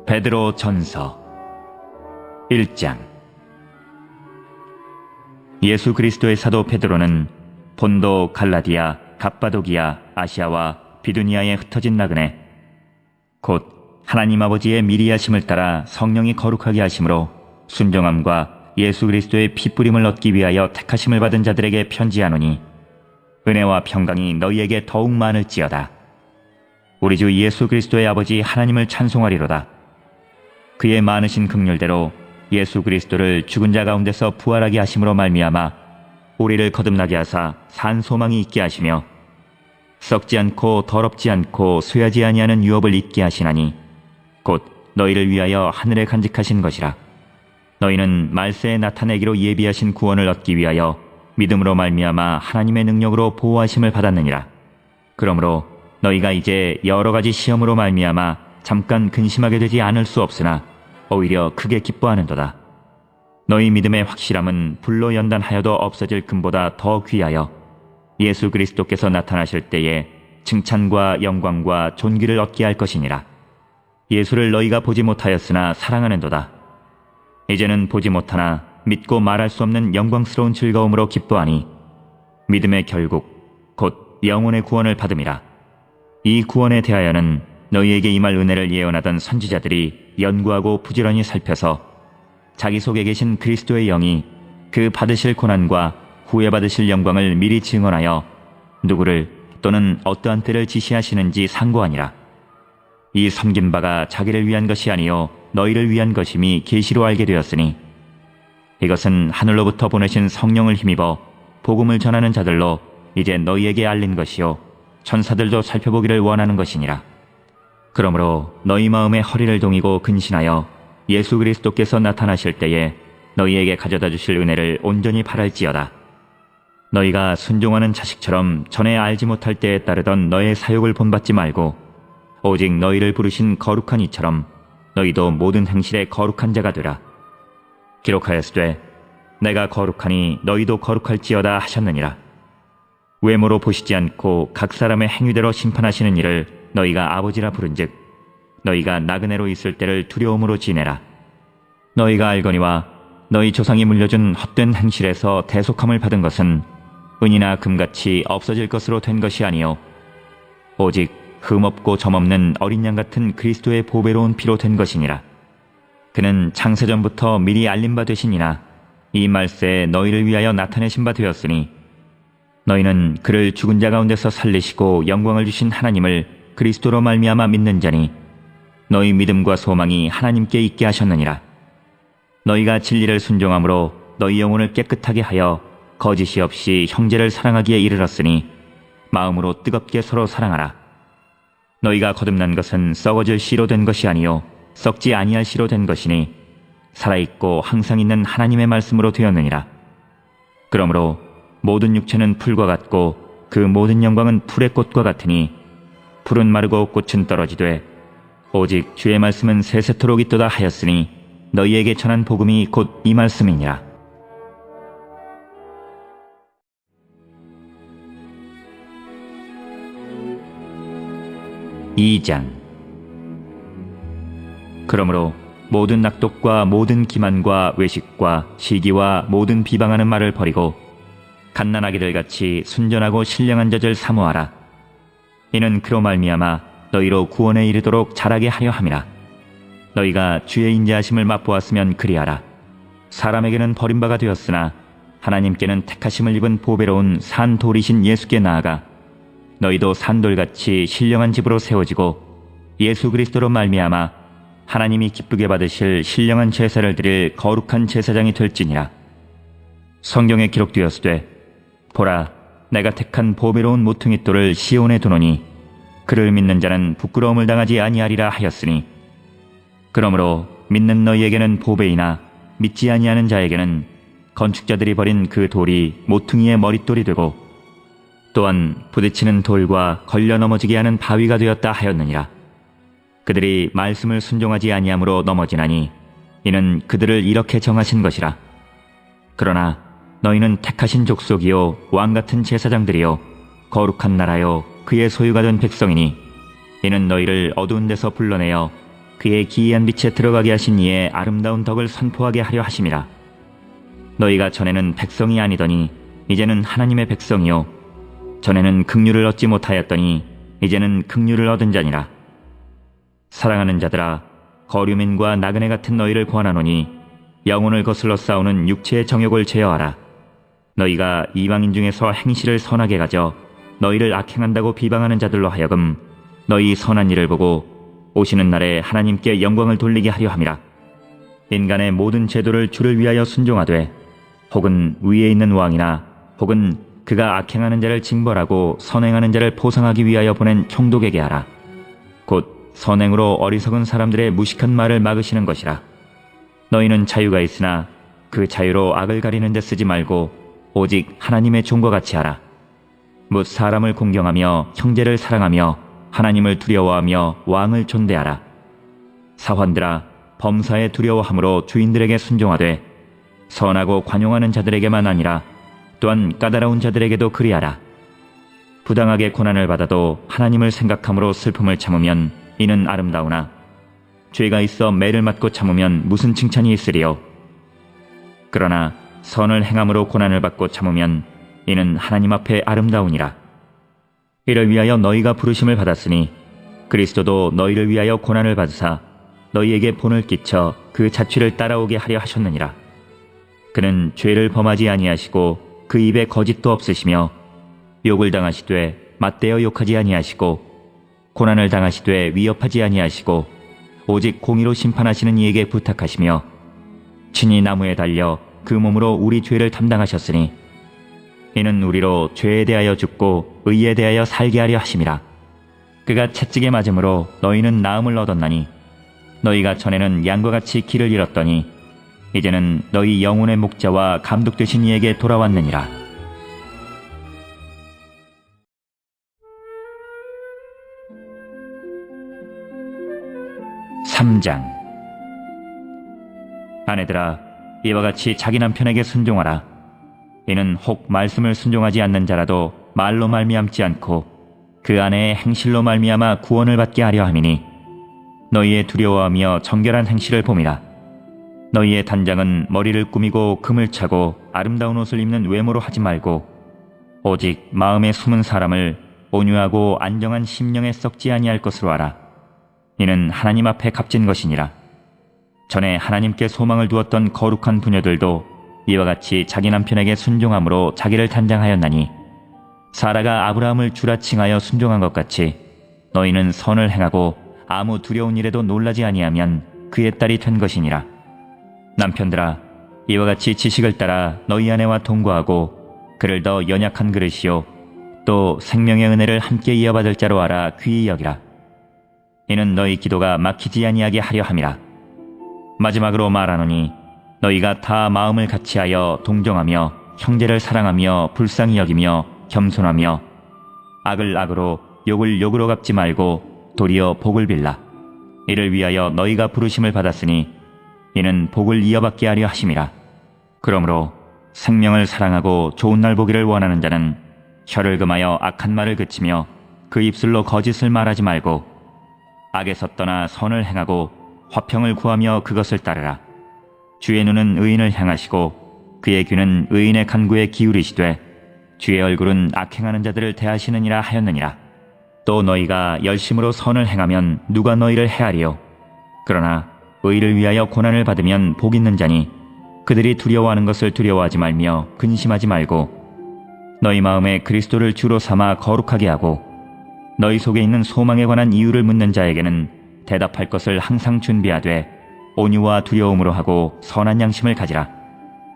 베드로 전서 1장. 예수 그리스도의 사도 베드로는 본도, 갈라디아, 갑바도기아, 아시아와 비두니아에 흩어진 나그네 곧 하나님 아버지의 미리 하심을 따라 성령이 거룩하게 하심으로 순종함과 예수 그리스도의 핏부림을 얻기 위하여 택하심을 받은 자들에게 편지하노니 은혜와 평강이 너희에게 더욱 많을지어다. 우리 주 예수 그리스도의 아버지 하나님을 찬송하리로다. 그의 많으신 긍휼대로 예수 그리스도를 죽은 자 가운데서 부활하게 하심으로 말미암아 우리를 거듭나게 하사 산 소망이 있게 하시며 썩지 않고 더럽지 않고 쇠하지 아니하는 유업을 잊게 하시나니 곧 너희를 위하여 하늘에 간직하신 것이라. 너희는 말세에 나타내기로 예비하신 구원을 얻기 위하여 믿음으로 말미암아 하나님의 능력으로 보호하심을 받았느니라. 그러므로 너희가 이제 여러 가지 시험으로 말미암아 잠깐 근심하게 되지 않을 수 없으나 오히려 크게 기뻐하는도다. 너희 믿음의 확실함은 불로 연단하여도 없어질 금보다 더 귀하여 예수 그리스도께서 나타나실 때에 칭찬과 영광과 존귀를 얻게 할 것이니라. 예수를 너희가 보지 못하였으나 사랑하는도다. 이제는 보지 못하나 믿고 말할 수 없는 영광스러운 즐거움으로 기뻐하니 믿음의 결국 곧 영혼의 구원을 받음이라. 이 구원에 대하여는 너희에게 임할 은혜를 예언하던 선지자들이 연구하고 부지런히 살펴서 자기 속에 계신 그리스도의 영이 그 받으실 고난과 후에 받으실 영광을 미리 증언하여 누구를 또는 어떠한 때를 지시하시는지 상고하니라. 이 섬긴 바가 자기를 위한 것이 아니요 너희를 위한 것임이 계시로 알게 되었으니 이것은 하늘로부터 보내신 성령을 힘입어 복음을 전하는 자들로 이제 너희에게 알린 것이요 천사들도 살펴보기를 원하는 것이니라. 그러므로 너희 마음의 허리를 동이고 근신하여 예수 그리스도께서 나타나실 때에 너희에게 가져다 주실 은혜를 온전히 바랄지어다. 너희가 순종하는 자식처럼 전에 알지 못할 때에 따르던 너의 사욕을 본받지 말고 오직 너희를 부르신 거룩한 이처럼 너희도 모든 행실에 거룩한 자가 되라. 기록하였으되 내가 거룩하니 너희도 거룩할지어다 하셨느니라. 외모로 보시지 않고 각 사람의 행위대로 심판하시는 이를 너희가 아버지라 부른즉 너희가 나그네로 있을 때를 두려움으로 지내라. 너희가 알거니와 너희 조상이 물려준 헛된 행실에서 대속함을 받은 것은 은이나 금같이 없어질 것으로 된 것이 아니요 오직 흠없고 점없는 어린 양 같은 그리스도의 보배로운 피로 된 것이니라. 그는 창세전부터 미리 알림 바 되시니나 이 말세에 너희를 위하여 나타내신 바 되었으니 너희는 그를 죽은 자 가운데서 살리시고 영광을 주신 하나님을 그리스도로 말미암아 믿는 자니 너희 믿음과 소망이 하나님께 있게 하셨느니라. 너희가 진리를 순종함으로 너희 영혼을 깨끗하게 하여 거짓이 없이 형제를 사랑하기에 이르렀으니 마음으로 뜨겁게 서로 사랑하라. 너희가 거듭난 것은 썩어질 씨로 된 것이 아니요 썩지 아니할 씨로 된 것이니 살아있고 항상 있는 하나님의 말씀으로 되었느니라. 그러므로 모든 육체는 풀과 같고 그 모든 영광은 풀의 꽃과 같으니 풀은 마르고 꽃은 떨어지되 오직 주의 말씀은 세세토록 있도다 하였으니 너희에게 전한 복음이 곧 이 말씀이니라. (2장) 그러므로 모든 낙독과 모든 기만과 외식과 시기와 모든 비방하는 말을 버리고 갓난아기들 같이 순전하고 신령한 젖을 사모하라. 이는 그로 말미암아 너희로 구원에 이르도록 자라게 하려 함이라. 너희가 주의 인자하심을 맛보았으면 그리하라. 사람에게는 버림바가 되었으나 하나님께는 택하심을 입은 보배로운 산 돌이신 예수께 나아가 너희도 산돌같이 신령한 집으로 세워지고 예수 그리스도로 말미암아 하나님이 기쁘게 받으실 신령한 제사를 드릴 거룩한 제사장이 될지니라. 성경에 기록되었으되 보라 내가 택한 보배로운 모퉁이돌을 시온에 두노니 그를 믿는 자는 부끄러움을 당하지 아니하리라 하였으니 그러므로 믿는 너희에게는 보배이나 믿지 아니하는 자에게는 건축자들이 버린 그 돌이 모퉁이의 머릿돌이 되고 또한 부딪히는 돌과 걸려 넘어지게 하는 바위가 되었다 하였느니라. 그들이 말씀을 순종하지 아니함으로 넘어지나니 이는 그들을 이렇게 정하신 것이라. 그러나 너희는 택하신 족속이요 왕같은 제사장들이요 거룩한 나라요 그의 소유가 된 백성이니 이는 너희를 어두운 데서 불러내어 그의 기이한 빛에 들어가게 하신 이의 아름다운 덕을 선포하게 하려 하심이라. 너희가 전에는 백성이 아니더니 이제는 하나님의 백성이요 전에는 긍휼을 얻지 못하였더니 이제는 긍휼을 얻은 자니라. 사랑하는 자들아, 거류민과 나그네 같은 너희를 권하노니 영혼을 거슬러 싸우는 육체의 정욕을 제어하라. 너희가 이방인 중에서 행실을 선하게 가져 너희를 악행한다고 비방하는 자들로 하여금 너희 선한 일을 보고 오시는 날에 하나님께 영광을 돌리게 하려 함이라. 인간의 모든 제도를 주를 위하여 순종하되 혹은 위에 있는 왕이나 혹은 그가 악행하는 자를 징벌하고 선행하는 자를 보상하기 위하여 보낸 총독에게 하라. 곧 선행으로 어리석은 사람들의 무식한 말을 막으시는 것이라. 너희는 자유가 있으나 그 자유로 악을 가리는 데 쓰지 말고 오직 하나님의 종과 같이 하라. 못 사람을 공경하며 형제를 사랑하며 하나님을 두려워하며 왕을 존대하라. 사환들아, 범사에 두려워함으로 주인들에게 순종하되 선하고 관용하는 자들에게만 아니라 또한 까다로운 자들에게도 그리하라. 부당하게 고난을 받아도 하나님을 생각함으로 슬픔을 참으면 이는 아름다우나 죄가 있어 매를 맞고 참으면 무슨 칭찬이 있으리요. 그러나 선을 행함으로 고난을 받고 참으면 이는 하나님 앞에 아름다우니라. 이를 위하여 너희가 부르심을 받았으니 그리스도도 너희를 위하여 고난을 받으사 너희에게 본을 끼쳐 그 자취를 따라오게 하려 하셨느니라. 그는 죄를 범하지 아니하시고 그 입에 거짓도 없으시며 욕을 당하시되 맞대어 욕하지 아니하시고 고난을 당하시되 위협하지 아니하시고 오직 공의로 심판하시는 이에게 부탁하시며 친히 나무에 달려 그 몸으로 우리 죄를 담당하셨으니 이는 우리로 죄에 대하여 죽고 의에 대하여 살게 하려 하심이라. 그가 채찍에 맞음으로 너희는 나음을 얻었나니 너희가 전에는 양과 같이 길을 잃었더니 이제는 너희 영혼의 목자와 감독 되신 이에게 돌아왔느니라. (3장) 아내들아, 이와 같이 자기 남편에게 순종하라. 이는 혹 말씀을 순종하지 않는 자라도 말로 말미암지 않고 그 아내의 행실로 말미암아 구원을 받게 하려 함이니 너희의 두려워하며 정결한 행실을 봄이라. 너희의 단장은 머리를 꾸미고 금을 차고 아름다운 옷을 입는 외모로 하지 말고 오직 마음에 숨은 사람을 온유하고 안정한 심령에 썩지 아니할 것으로 하라. 이는 하나님 앞에 값진 것이니라. 전에 하나님께 소망을 두었던 거룩한 부녀들도 이와 같이 자기 남편에게 순종함으로 자기를 단장하였나니 사라가 아브라함을 주라 칭하여 순종한 것 같이 너희는 선을 행하고 아무 두려운 일에도 놀라지 아니하면 그의 딸이 된 것이니라. 남편들아, 이와 같이 지식을 따라 너희 아내와 동거하고 그를 더 연약한 그릇이요 또 생명의 은혜를 함께 이어받을 자로 알아 귀히 여기라. 이는 너희 기도가 막히지 아니하게 하려 함이라. 마지막으로 말하노니 너희가 다 마음을 같이하여 동정하며 형제를 사랑하며 불쌍히 여기며 겸손하며 악을 악으로 욕을 욕으로 갚지 말고 도리어 복을 빌라. 이를 위하여 너희가 부르심을 받았으니 이는 복을 이어받게 하려 하심이라. 그러므로 생명을 사랑하고 좋은 날 보기를 원하는 자는 혀를 금하여 악한 말을 그치며 그 입술로 거짓을 말하지 말고 악에서 떠나 선을 행하고 화평을 구하며 그것을 따르라. 주의 눈은 의인을 향하시고 그의 귀는 의인의 간구에 기울이시되 주의 얼굴은 악행하는 자들을 대하시느니라 하였느니라. 또 너희가 열심으로 선을 행하면 누가 너희를 해하리요. 그러나 의를 위하여 고난을 받으면 복 있는 자니 그들이 두려워하는 것을 두려워하지 말며 근심하지 말고 너희 마음에 그리스도를 주로 삼아 거룩하게 하고 너희 속에 있는 소망에 관한 이유를 묻는 자에게는 대답할 것을 항상 준비하되 온유와 두려움으로 하고 선한 양심을 가지라.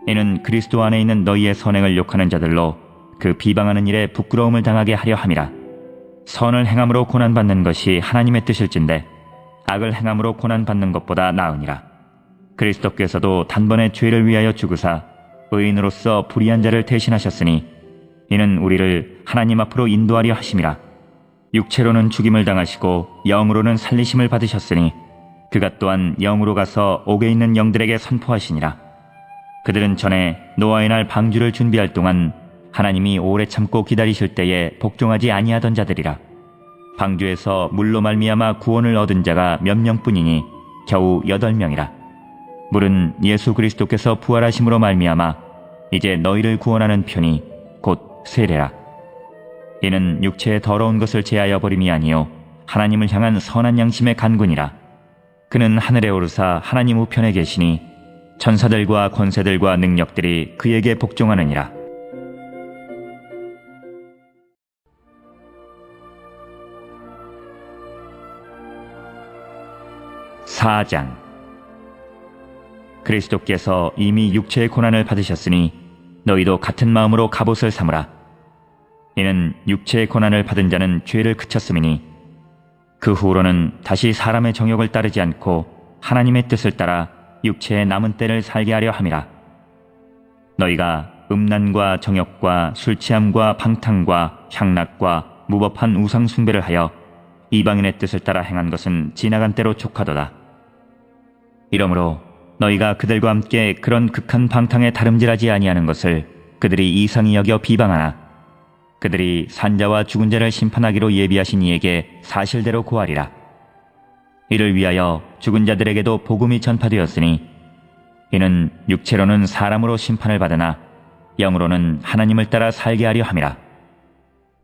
이는 그리스도 안에 있는 너희의 선행을 욕하는 자들로 그 비방하는 일에 부끄러움을 당하게 하려 함이라. 선을 행함으로 고난받는 것이 하나님의 뜻일진데 악을 행함으로 고난받는 것보다 나으니라. 그리스도께서도 단번에 죄를 위하여 죽으사 의인으로서 불의한 자를 대신하셨으니 이는 우리를 하나님 앞으로 인도하려 하심이라. 육체로는 죽임을 당하시고 영으로는 살리심을 받으셨으니 그가 또한 영으로 가서 옥에 있는 영들에게 선포하시니라. 그들은 전에 노아의 날 방주를 준비할 동안 하나님이 오래 참고 기다리실 때에 복종하지 아니하던 자들이라. 방주에서 물로 말미암아 구원을 얻은 자가 몇 명뿐이니 겨우 8명이라. 물은 예수 그리스도께서 부활하심으로 말미암아 이제 너희를 구원하는 편이 곧 세례라. 이는 육체의 더러운 것을 제하여 버림이 아니요 하나님을 향한 선한 양심의 간군이라. 그는 하늘에 오르사 하나님 우편에 계시니 천사들과 권세들과 능력들이 그에게 복종하느니라. 4장. 그리스도께서 이미 육체의 고난을 받으셨으니 너희도 같은 마음으로 갑옷을 삼으라. 이는 육체의 고난을 받은 자는 죄를 그쳤음이니 그 후로는 다시 사람의 정욕을 따르지 않고 하나님의 뜻을 따라 육체의 남은 때를 살게 하려 함이라. 너희가 음란과 정욕과 술취함과 방탕과 향락과 무법한 우상 숭배를 하여 이방인의 뜻을 따라 행한 것은 지나간 때로 족하도다. 이러므로 너희가 그들과 함께 그런 극한 방탕에 다름질하지 아니하는 것을 그들이 이상히 여겨 비방하나 그들이 산자와 죽은 자를 심판하기로 예비하신 이에게 사실대로 고하리라. 이를 위하여 죽은 자들에게도 복음이 전파되었으니 이는 육체로는 사람으로 심판을 받으나 영으로는 하나님을 따라 살게 하려 함이라.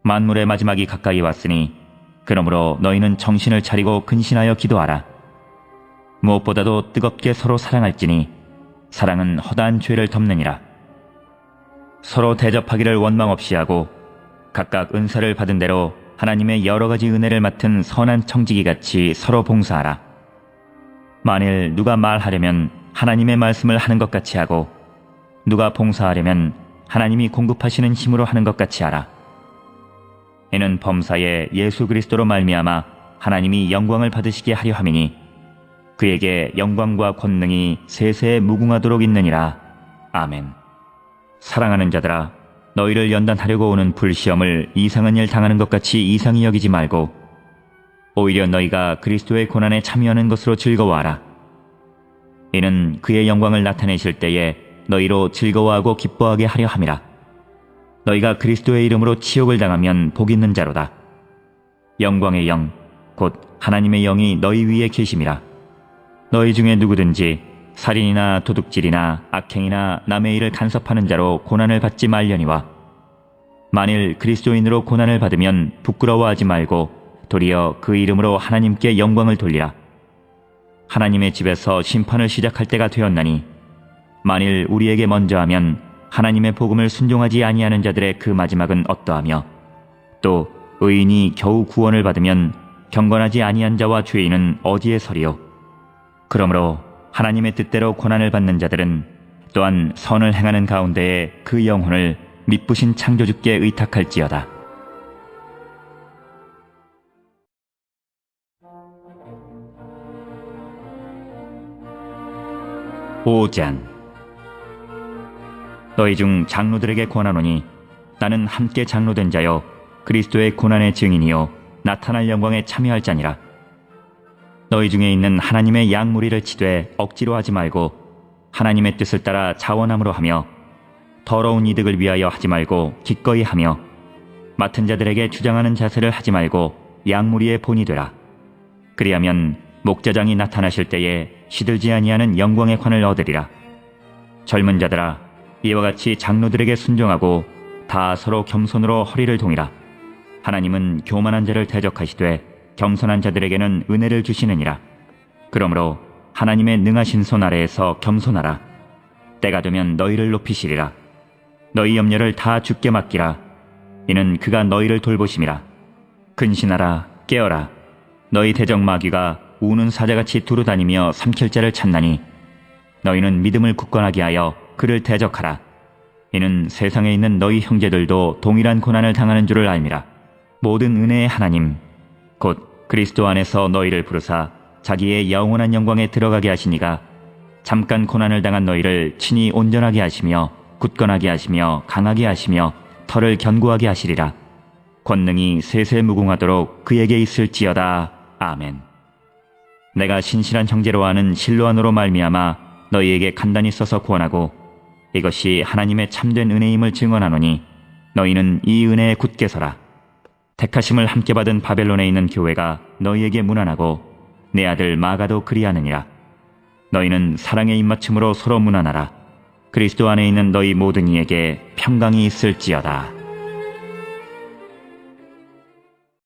만물의 마지막이 가까이 왔으니 그러므로 너희는 정신을 차리고 근신하여 기도하라. 무엇보다도 뜨겁게 서로 사랑할지니 사랑은 허다한 죄를 덮느니라. 서로 대접하기를 원망 없이 하고 각각 은사를 받은 대로 하나님의 여러 가지 은혜를 맡은 선한 청지기같이 서로 봉사하라. 만일 누가 말하려면 하나님의 말씀을 하는 것 같이 하고 누가 봉사하려면 하나님이 공급하시는 힘으로 하는 것 같이 하라. 이는 범사에 예수 그리스도로 말미암아 하나님이 영광을 받으시게 하려 함이니 그에게 영광과 권능이 세세에 무궁하도록 있느니라. 아멘. 사랑하는 자들아, 너희를 연단하려고 오는 불시험을 이상한 일 당하는 것 같이 이상히 여기지 말고 오히려 너희가 그리스도의 고난에 참여하는 것으로 즐거워하라. 이는 그의 영광을 나타내실 때에 너희로 즐거워하고 기뻐하게 하려 함이라. 너희가 그리스도의 이름으로 치욕을 당하면 복 있는 자로다. 영광의 영, 곧 하나님의 영이 너희 위에 계심이라. 너희 중에 누구든지 살인이나 도둑질이나 악행이나 남의 일을 간섭하는 자로 고난을 받지 말려니와 만일 그리스도인으로 고난을 받으면 부끄러워하지 말고 도리어 그 이름으로 하나님께 영광을 돌리라. 하나님의 집에서 심판을 시작할 때가 되었나니 만일 우리에게 먼저 하면 하나님의 복음을 순종하지 아니하는 자들의 그 마지막은 어떠하며 또 의인이 겨우 구원을 받으면 경건하지 아니한 자와 죄인은 어디에 서리요. 그러므로 하나님의 뜻대로 고난을 받는 자들은 또한 선을 행하는 가운데에 그 영혼을 미쁘신 창조주께 의탁할지어다. (5장) 너희 중 장로들에게 권하노니 나는 함께 장로된 자여 그리스도의 고난의 증인이요 나타날 영광에 참여할 자니라. 너희 중에 있는 하나님의 양무리를 치되 억지로 하지 말고 하나님의 뜻을 따라 자원함으로 하며 더러운 이득을 위하여 하지 말고 기꺼이 하며 맡은 자들에게 주장하는 자세를 하지 말고 양무리의 본이 되라. 그리하면 목자장이 나타나실 때에 시들지 아니하는 영광의 관을 얻으리라. 젊은 자들아, 이와 같이 장로들에게 순종하고 다 서로 겸손으로 허리를 동이라. 하나님은 교만한 자를 대적하시되 겸손한 자들에게는 은혜를 주시느니라. 그러므로 하나님의 능하신 손 아래에서 겸손하라. 때가 되면 너희를 높이시리라. 너희 염려를 다 주께 맡기라. 이는 그가 너희를 돌보심이라. 근신하라, 깨어라. 너희 대적 마귀가 우는 사자같이 두루다니며 삼킬 자를 찾나니 너희는 믿음을 굳건하게 하여 그를 대적하라. 이는 세상에 있는 너희 형제들도 동일한 고난을 당하는 줄을 알미라. 모든 은혜의 하나님 곧 그리스도 안에서 너희를 부르사 자기의 영원한 영광에 들어가게 하시니가 잠깐 고난을 당한 너희를 친히 온전하게 하시며 굳건하게 하시며 강하게 하시며 털을 견고하게 하시리라. 권능이 세세 무궁하도록 그에게 있을지어다. 아멘. 내가 신실한 형제로 하는 실로안으로 말미암아 너희에게 간단히 써서 구원하고 이것이 하나님의 참된 은혜임을 증언하노니 너희는 이 은혜에 굳게 서라. 택하심을 함께 받은 바벨론에 있는 교회가 너희에게 문안하고 내 아들 마가도 그리하느니라. 너희는 사랑의 입맞춤으로 서로 문안하라. 그리스도 안에 있는 너희 모든 이에게 평강이 있을지어다.